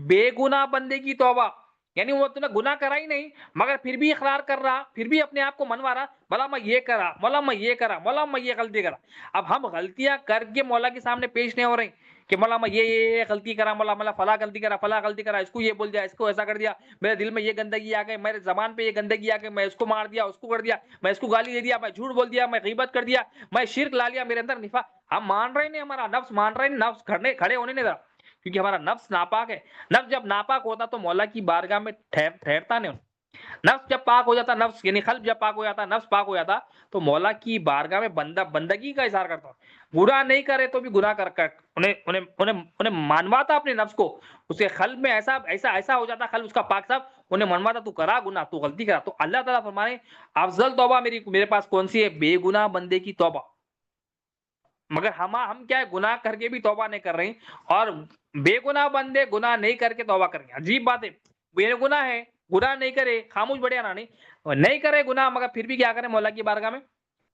بے گناہ بندے کی توبہ. یعنی وہ تو نے گناہ کرا ہی نہیں مگر پھر بھی اقرار کر رہا, پھر بھی اپنے آپ کو منوا رہا, مولا میں یہ کرا, مولا میں یہ کرا, مولا میں یہ غلطی کرا. اب ہم غلطیاں کر کے مولا کے سامنے پیش نہیں ہو رہے کہ مولا میں یہ غلطی کرا, مولا مولا فلاں غلطی کرا, فلاں غلطی کرا, اس کو یہ بول دیا, اس کو ایسا کر دیا, میرے دل میں یہ گندگی آ گئی, میرے زبان پہ یہ گندگی آ گئی, میں اس کو مار دیا, اس کو کر دیا, میں اس کو گالی دے دیا, میں جھوٹ بول دیا, میں غیبت کر دیا, میں شرک لا لیا, میرے اندر نفاق. ہم مان رہے نہیں, ہمارا نفس مان رہے نہیں, نفس کھڑے ہونے نہیں دے, کیونکہ ہمارا نفس ناپاک ہے. نفس جب ناپاک ہوتا تو مولا کی بارگاہ میں ٹھہرتا نہیں. نفس جب پاک ہو جاتا, نفس یعنی قلب جب پاک ہو جاتا, نفس پاک ہو جاتا تو مولا کی بارگاہ میں بندگی کا اظہار کرتا. گناہ نہیں کرے تو بھی گناہ کر انہیں مانواتا اپنے نفس کو, اس کے قلب میں ایسا ہو جاتا, قلب اس کا پاک صاحب, انہیں منواتا تو کرا گناہ, تو غلطی کرا. تو اللہ تعالیٰ فرمانے افضل توبہ میرے پاس کون سی ہے, بے گناہ بندے کی توبہ. مگر ہم کیا ہے, گناہ کر کے بھی توبہ نہیں کر رہے, اور بے گناہ بندے گناہ نہیں کر کے توبہ کر رہے. عجیب بات ہے, بے گناہ ہے, گناہ نہیں کرے, خاموش بڑے آنا نہیں کرے گناہ, مگر پھر بھی کیا کرے مولا کی بارگاہ میں,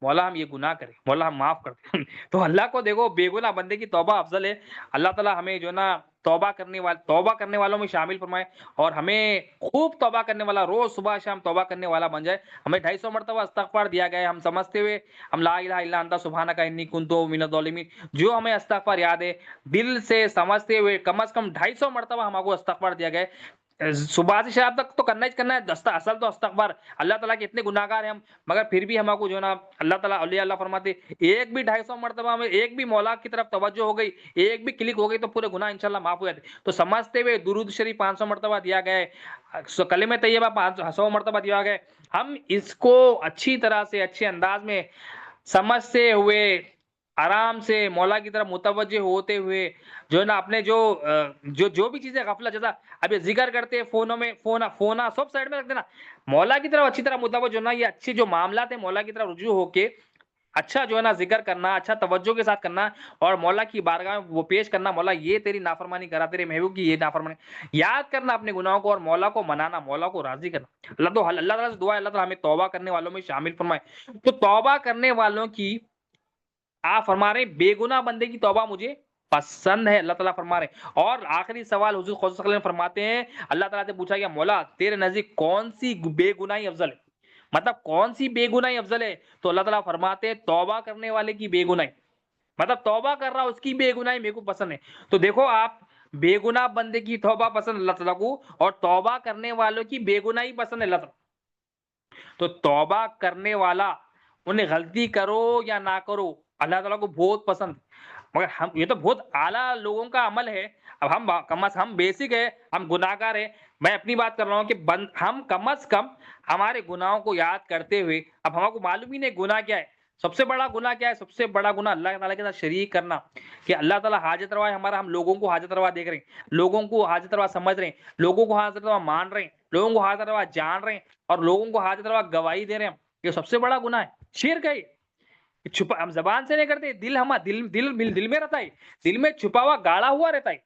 مولا ہم یہ گناہ کریں, مولا ہم معاف کرتے. تو اللہ کو دیکھو بے گناہ بندے کی توبہ افضل ہے. اللہ تعالیٰ ہمیں جو نا توبہ کرنے والوں میں شامل فرمائے, اور ہمیں خوب توبہ کرنے والا, روز صبح شام توبہ کرنے والا بن جائے. ہمیں 250 مرتبہ استغفار دیا گیا ہے, ہم سمجھتے ہوئے ہم لا الہ الا انت سبحانک انی کنت من الظالمین, جو ہمیں استغفار یاد ہے دل سے سمجھتے ہوئے کم از کم 250 مرتبہ ہم کو استغفار دیا گیا ہے. صبح سے شام تک تو کرنا ہے, اصل تو استغفار. اللہ تعالیٰ کے اتنے گناہگار ہیں ہم, مگر پھر بھی ہم کو جو نا اللہ تعالیٰ اللہ فرماتے ایک بھی 250 مرتبہ میں ایک بھی مولا کی طرف توجہ ہو گئی, ایک بھی کلک ہو گئی تو پورے گناہ انشاءاللہ معاف ہو جاتے. تو سمجھتے ہوئے درود شریف 500 مرتبہ دیا گیا ہے, کلمہ طیبہ 100 مرتبہ دیا گیا ہے. ہم اس کو اچھی طرح سے اچھے انداز میں سمجھتے ہوئے آرام سے مولا کی طرف متوجہ ہوتے ہوئے جو ہے نا اپنے جو بھی چیزیں غفلت, جیسا اب یہ ذکر کرتے ہیں فونوں میں, فونا سب سائڈ میں رکھ دینا, مولا کی طرف اچھی طرح متوجہ ہونا. یہ اچھے جو معاملات ہیں مولا کی طرف رجوع ہو کے اچھا جو ہے نا ذکر کرنا, اچھا توجہ کے ساتھ کرنا, اور مولا کی بارگاہ میں وہ پیش کرنا, مولا یہ تیری نافرمانی کرا, تیرے محبوب کی یہ نافرمانی, یاد کرنا اپنے گناہوں کو, اور مولا کو منانا, مولا کو راضی کرنا. اللہ تعالیٰ سے دعا ہے اللہ تعالیٰ ہمیں توبہ کرنے والوں میں شامل فرمائے. تو توبہ کرنے والوں کی آپ فرما رہے ہیں بے گناہ بندے کی توبہ مجھے پسند ہے, اللہ تعالیٰ فرما رہے ہیں. اور آخری سوال حضور صلی اللہ علیہ وسلم فرماتے ہیں, اللہ تعالیٰ سے پوچھا گیا مولا تیرے نزدیک کون سی بے گناہی افضل ہے, مطلب کون سی بے گناہی افضل ہے, تو اللہ تعالیٰ فرماتے ہیں توبہ کرنے والے کی بے گناہی, مطلب توبہ کر رہا اس کی بے گناہی میرے کو پسند ہے. تو دیکھو آپ, بے گناہ بندے کی توبہ پسند اللہ تعالیٰ کو, اور توبہ کرنے والوں کی بے گناہی پسند ہے اللہ تعالیٰ. تو توبہ کرنے والا انہیں غلطی کرو یا نہ کرو اللہ تعالیٰ کو بہت پسند, مگر یہ تو بہت اعلیٰ لوگوں کا عمل ہے. اب ہم بیسک ہے, ہم گناہگار ہیں. میں اپنی بات کر رہا ہوں کہ ہم کم از کم ہمارے گناہوں کو یاد کرتے ہوئے, اب ہم کو معلوم ہی نہیں گناہ کیا ہے, سب سے بڑا گناہ کیا ہے؟ سب سے بڑا گناہ اللہ تعالیٰ کے ساتھ شریک کرنا، کہ اللہ تعالیٰ حاجت روا ہے ہمارا، ہم لوگوں کو حاجت روا دیکھ رہے ہیں، لوگوں کو حاجت روا سمجھ رہے ہیں، لوگوں کو حاجت روا مان رہے ہیں، لوگوں کو حاجت روا جان رہے ہیں، اور لوگوں کو حاجت روا گواہی دے رہے ہیں. یہ سب سے بڑا گناہ ہے، شرک ہے. چھپا ہم زبان سے نہیں کرتے، دل میں رہتا ہے، دل میں چھپا ہوا گاڑا ہوا رہتا ہے.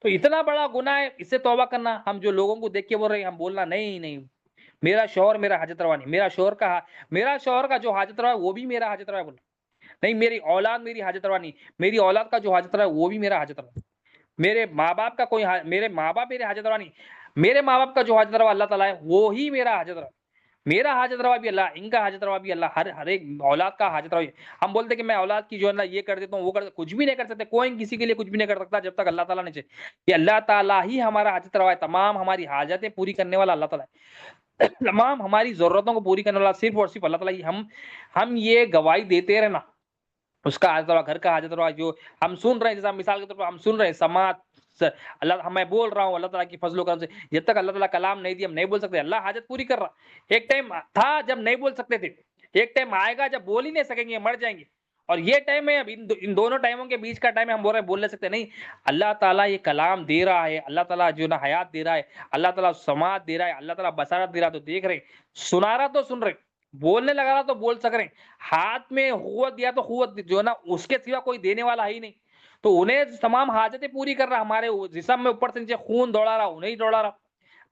تو اتنا بڑا گناہ ہے، اس سے توبہ کرنا. ہم جو لوگوں کو دیکھ کے بول رہے ہیں، ہم بولنا نہیں نہیں، میرا شوہر میرا حاجت روا نہیں، میرا شوہر کا جو حاجت روا ہے وہ بھی میرا حاجت روا ہے. بولنا نہیں، میری اولاد میری حاجت روا نہیں، میری اولاد کا جو حاجت روا ہے وہ بھی میرا حاجت روا ہے. میرے ماں باپ کا میرے ماں باپ میرے حاجت روا نہیں، میرے ماں باپ کا جو حاجت روا اللہ تعالیٰ ہے وہی میرا حاجت روا. میرا حاجت روا بھی اللہ، ان کا حاجت روا بھی اللہ، ہر ایک اولاد کا حاجت روا. ہم بولتے کہ میں اولاد کی جو ہے نا یہ کر دیتا ہوں وہ کچھ بھی نہیں کر سکتے. کوئی کسی کے لیے کچھ بھی نہیں کر سکتا جب تک اللہ تعالیٰ نے چاہے. کہ اللہ تعالیٰ ہی ہمارا حاجت روا ہے، تمام ہماری حاجتیں پوری کرنے والا اللہ تعالیٰ ہے، تمام ہماری ضرورتوں کو پوری کرنے والا صرف اور صرف اللہ تعالیٰ ہی. ہم یہ گواہی دیتے رہنا، اس کا حاجت روا، گھر کا حاجت روا جو ہم سن رہے ہیں، جیسا مثال کے طور پر ہم سن رہے ہیں سماعت اللہ، میں بول رہا ہوں اللہ تعالیٰ کی فضل و کرم سے. جب تک اللہ تعالیٰ کلام نہیں دیا ہم نہیں بول سکتے. اللہ حاجت پوری کر رہا. ایک ٹائم تھا جب نہیں بول سکتے تھے، ایک ٹائم آئے گا جب بول ہی نہیں سکیں گے، مر جائیں گے. اور یہ ٹائم ہے، اب ان دونوں ٹائموں کے بیچ کا ٹائم ہے، ہم بول رہے ہیں بول نہیں سکتے. نہیں، اللہ تعالیٰ یہ کلام دے رہا ہے، اللہ تعالیٰ جو نا حیات دے رہا ہے، اللہ تعالیٰ سماعت دے رہا ہے، اللہ تعالیٰ بصارت دے رہا ہے، تو دیکھ رہے ہیں، سنا رہا تو سن رہے، بولنے لگا رہا تو بول سک رہے ہیں. ہاتھ میں قوت دیا تو قوت جو ہے نا اس کے سوا کوئی دینے والا ہی نہیں. تو انہیں تمام حاجتیں پوری کر رہا، ہمارے جسم میں اوپر سے نیچے خون دوڑا رہا، انہیں دوڑا رہا.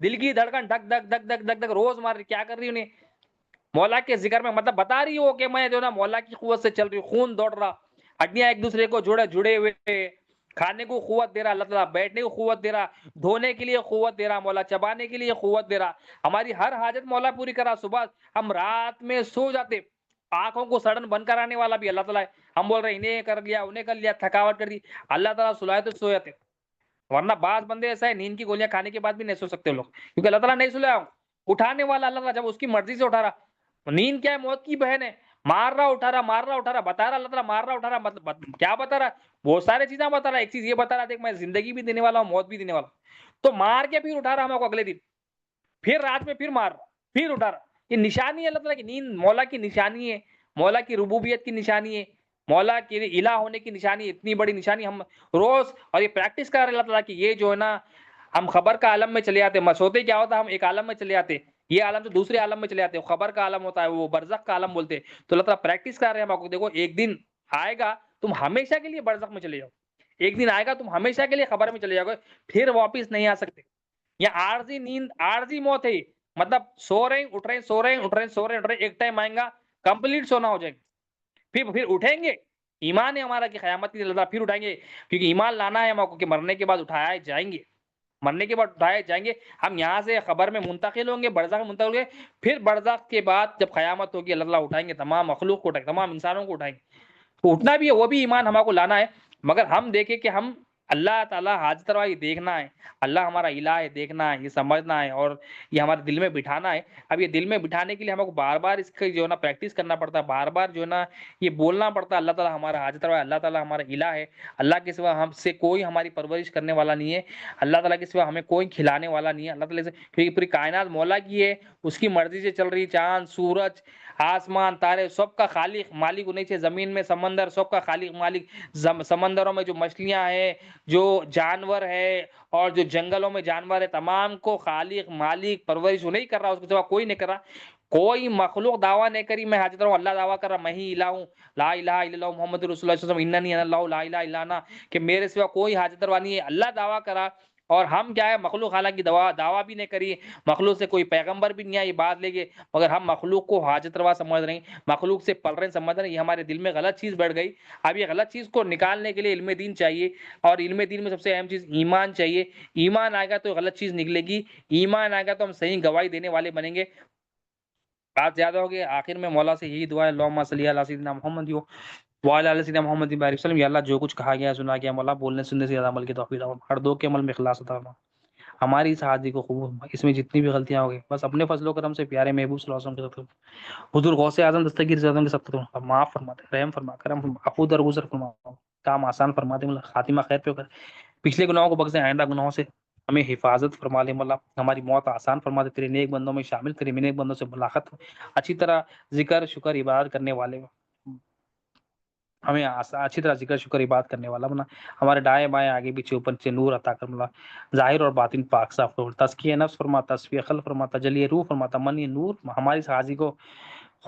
دل کی دھڑکن دھک دھک دھک دھک دھک دھک روز مار رہی. کیا کر رہی انہیں؟ مولا کے ذکر میں، مطلب بتا رہی ہو کہ میں جو نا مولا کی قوت سے چل رہی ہوں، خون دوڑ رہا، ہڈیاں ایک دوسرے کو جڑے ہوئے، کھانے کو قوت دے رہا اللہ تعالیٰ، بیٹھنے کو قوت دے رہا، دھونے کے لیے قوت دے رہا مولا، چبانے کے لیے قوت دے رہا، ہماری ہر حاجت مولا پوری کرا. صبح ہم رات میں سو جاتے، آنکھوں کو سڑن بند کرانے والا بھی اللہ تعالیٰ ہے. ہم بول رہے ہیں انہیں کر لیا انہیں کر لیا، تھکاوٹ کر دی، اللہ تعالیٰ سلائے تو سو جاتے. ورنہ بعض بندے ایسا ہے نیند کی گولیاں کھانے کے بعد بھی نہیں سو سکتے لوگ، کیونکہ اللہ تعالیٰ نہیں سلایا. اٹھانے والا اللہ تعالیٰ جب اس کی مرضی سے اٹھا رہا. نیند کیا ہے؟ موت کی بہن ہے. مار رہا اٹھا رہا، مار رہا اٹھا رہا، بتا رہا اللہ تعالیٰ، مار رہا اٹھا رہا. مطلب کیا بتا رہا؟ بہت سارے چیزیں بتا رہا. ایک چیز یہ بتا رہا دیکھ میں زندگی بھی دینے والا ہوں، موت بھی دینے والا ہوں. تو مار کے پھر اٹھا رہا ہم کو اگلے دن، پھر رات میں پھر مار رہا، پھر اٹھا رہا. یہ نشانی ہے اللہ تعالیٰ کی. نیند مولا کی نشانی ہے، مولا کی ربوبیت کی نشانی ہے، مولا کے الہ ہونے کی نشانی ہے. اتنی بڑی نشانی ہم روز اور یہ پریکٹس کر رہے ہیں اللہ تعالیٰ کی. یہ جو ہے نا ہم خبر کا عالم میں چلے آتے، مسوتے کیا ہوتا ہے، ہم ایک عالم میں چلے آتے، یہ عالم سے دوسرے عالم میں چلے آتے. خبر کا عالم ہوتا ہے وہ برزخ کا عالم بولتے. تو اللہ تعالیٰ پریکٹس کر رہے ہیں ہم کو. دیکھو ایک دن آئے گا تم ہمیشہ کے لیے برزخ میں چلے جاؤ، ایک دن آئے گا تم ہمیشہ کے لیے خبر میں چلے جاؤ گے، پھر واپس نہیں آ سکتے. یہ عارضی نیند، عارضی موت ہے. مطلب سو رہے اٹھ رہے، سو رہے اٹھ رہے، سو رہے اٹھ رہے، ایک ٹائم آئیں گا کمپلیٹ سونا ہو جائے گا، پھر اٹھیں گے. ایمان ہے ہمارا کہ قیامت کی اللہ پھر اٹھائیں گے، کیونکہ ایمان لانا ہے ہم کو کہ مرنے کے بعد اٹھائے جائیں گے، مرنے کے بعد اٹھائے جائیں گے. ہم یہاں سے خبر میں منتقل ہوں گے، برزخ میں منتقل ہوں گے، پھر برزخ کے بعد جب قیامت ہوگی اللہ تعالیٰ اٹھائیں گے، تمام مخلوق کو اٹھائیں گے، تمام انسانوں کو اٹھائیں گے. تو اٹھنا بھی ہے، وہ بھی ایمان ہم کو لانا ہے. مگر ہم دیکھیں کہ ہم اللہ تعالیٰ حاجت روا یہ دیکھنا ہے، اللہ ہمارا الہ ہے دیکھنا ہے، یہ سمجھنا ہے، اور یہ ہمارے دل میں بٹھانا ہے. اب یہ دل میں بٹھانے کے لیے ہم کو بار بار اس کا جو ہے نا پریکٹس کرنا پڑتا ہے، بار بار جو ہے نا یہ بولنا پڑتا ہے اللہ تعالیٰ ہمارا حاجت روا ہے، اللہ تعالیٰ ہمارا الہ ہے، اللہ کے سوا ہم سے کوئی ہماری پرورش کرنے والا نہیں ہے، اللہ تعالیٰ کے سوا ہمیں کوئی کھلانے والا نہیں ہے. اللہ تعالیٰ سے کیونکہ پوری کائنات مولا کی ہے، اس کی مرضی سے چل رہی. چاند سورج آسمان تارے سب کا خالق مالک انہیں سے، زمین میں سمندر سب کا خالق مالک، سمندروں میں جو مچھلیاں ہیں، جو جانور ہے، اور جو جنگلوں میں جانور ہے، تمام کو خالق مالک پرورش نہیں کر رہا، اس کے سوا کوئی نہیں کر رہا. کوئی مخلوق دعویٰ نہیں کری میں حاجت رہا ہوں، اللہ دعویٰ کر رہا میں ہی الہ ہوں، لا الہ الا اللہ محمد رسول اللہ صلی اللہ علیہ وسلم اننی انا اللہ لا الہ الا انا، کہ میرے سوا کوئی حاجت روا نہیں ہے. اللہ دعویٰ کرا، اور ہم کیا ہے مخلوق خالق کی دعویٰ بھی نہیں کری، مخلوق سے کوئی پیغمبر بھی نہیں آئی بات لے کے، مگر ہم مخلوق کو حاجت روا سمجھ رہے ہیں، مخلوق سے پل رہے ہیں، سمجھ رہے ہیں. یہ ہمارے دل میں غلط چیز بڑھ گئی. اب یہ غلط چیز کو نکالنے کے لیے علم دین چاہیے، اور علم دین میں سب سے اہم چیز ایمان چاہیے. ایمان آئے گا تو غلط چیز نکلے گی، ایمان آئے گا تو ہم صحیح گواہی دینے والے بنیں گے. بات زیادہ ہو گئی، آخر میں مولا سے یہی دعا ہے، اللہم صلی علی سیدنا محمد وعلی آل سیدنا محمد بارک وسلم. یا اللہ جو کچھ کہا گیا سنا گیا مولا، بولنے سننے سے زیادہ عمل کی توفیق عطا، ہر دو کے عمل میں اخلاص عطا فرما. ہماری اس حاضری کو قبول فرما، اس میں جتنی بھی غلطیاں ہو گئی بس اپنے فضل و کرم سے پیارے محبوب صلی اللہ علیہ وسلم کے ساتھ حضور غوث اعظم دستگیر اعظم کے ساتھ معاف فرما دے، رحم فرما، کرم فرما، عفو درگزر فرما، کام آسان فرما دے، خاتمہ خیر پہ کر، پچھلے گناہوں کو بخش دے، آئندہ گناہوں سے ہمیں حفاظت فرما لے مولا، ہماری موت آسان فرما دے، تیرے نیک بندوں میں شامل، تیرے نیک بندوں سے ملاقات اچھی طرح ذکر شکر عبادت کرنے والے ہمیں اچھی طرح ذکر شکر عبادت کرنے والا بنا، ہمارے دائیں بائیں آگے پیچھے اوپر سے نور عطا کر مولا، ظاہر اور باطن پاک صاف فرما، تزکیہ نفس فرما، تصفیہ قلب فرما، تجلی روح فرماتا، من نور ہماری اس حاضری کو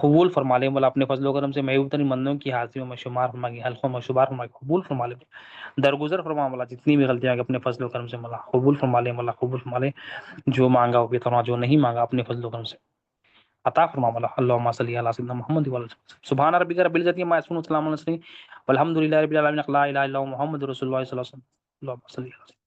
قبول فرما لے مولا، اپنے فضل و کرم سے محبوب ترین بندوں کی حاضری میں شمار فرما کے حلقوں میں شمار فرما کے قبول فرما لے، درگزر فرما مولا، جتنی بھی غلطیاں اپنے فضل و کرم سے مولا قبول فرما لے مولا، قبول فرما لے، جو مانگا ہو فرما، جو نہیں مانگا اپنے فضل و کرم سے عطا فرما مولا، اللهم صل علی سیدنا محمد و علی سبحان ربک رب العزت عما یصفون، وسلام علی المرسلین والحمد للہ رب العالمین، لا الہ الا اللہ محمد رسول اللہ صلی اللہ علیہ وسلم، اللهم صل علی